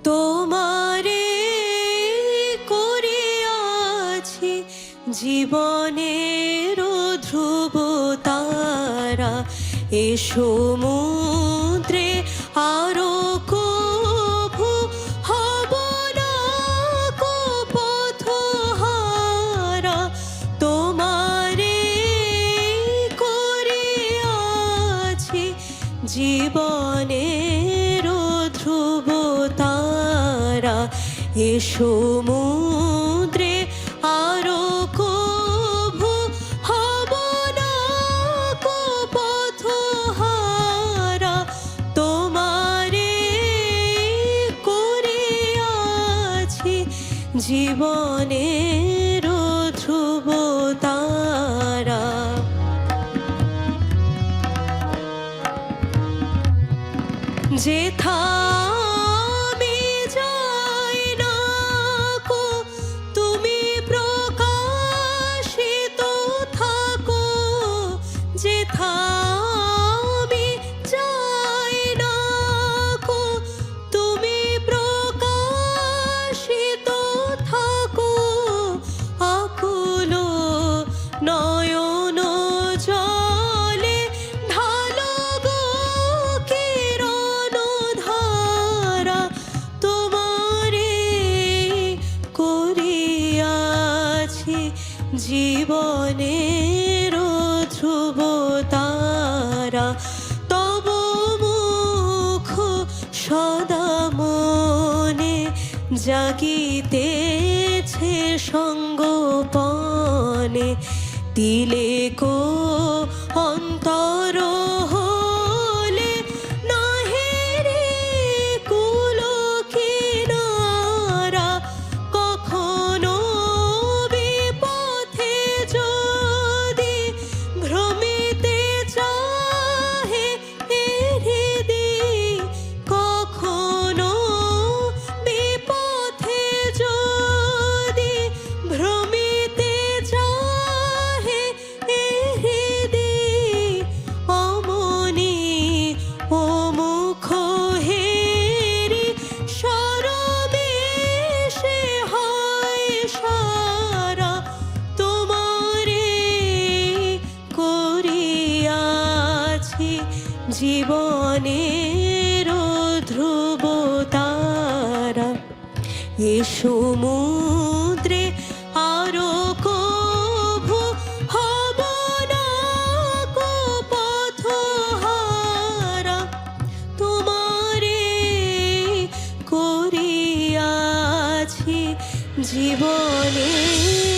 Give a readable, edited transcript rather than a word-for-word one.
তোমারে করিয়াছি জীবনের ধ্রুব তারা, এ সমুদ্রে আরো কভু হব না কো পথহারা। তোমারে করিয়াছি জীবনের ধ্রুব তারা, এ সমুদ্রে আরো কভু হব না কো পথহারা। তোমারে করিয়াছি জীবনের ধ্রুব তারা। যেথা আমি যাই না কো তুমি প্রকাশিত থাকো। যেথা আমি যাই না কো তুমি প্রকাশিত থাকো। আকুল নয়ন জলে ঢালো গো কিরণ ধারা। তোমারে করিয়াছি জীবনের ধ্রুব তারা। তব মুখ সদা মনে জাগিতেছে সঙ্গোপনে। তিলেকো অন্তর হলে নাহে রে কুল কিনারা। কখনো বিপথে যদি ভ্রমিতে চাহে হৃদয়, কখনো বিপথে যদি ভ্রমিতে চাহে হৃদয়। অমনি ও মুখ হেরি সরবেশে হয় সারা। তোমারে করিয়াছি জীবনের ধ্রুব তারা, এ সমুদ্রে আরো কভু হব না কো পথহারা। তোমারে করিয়াছি জীবনের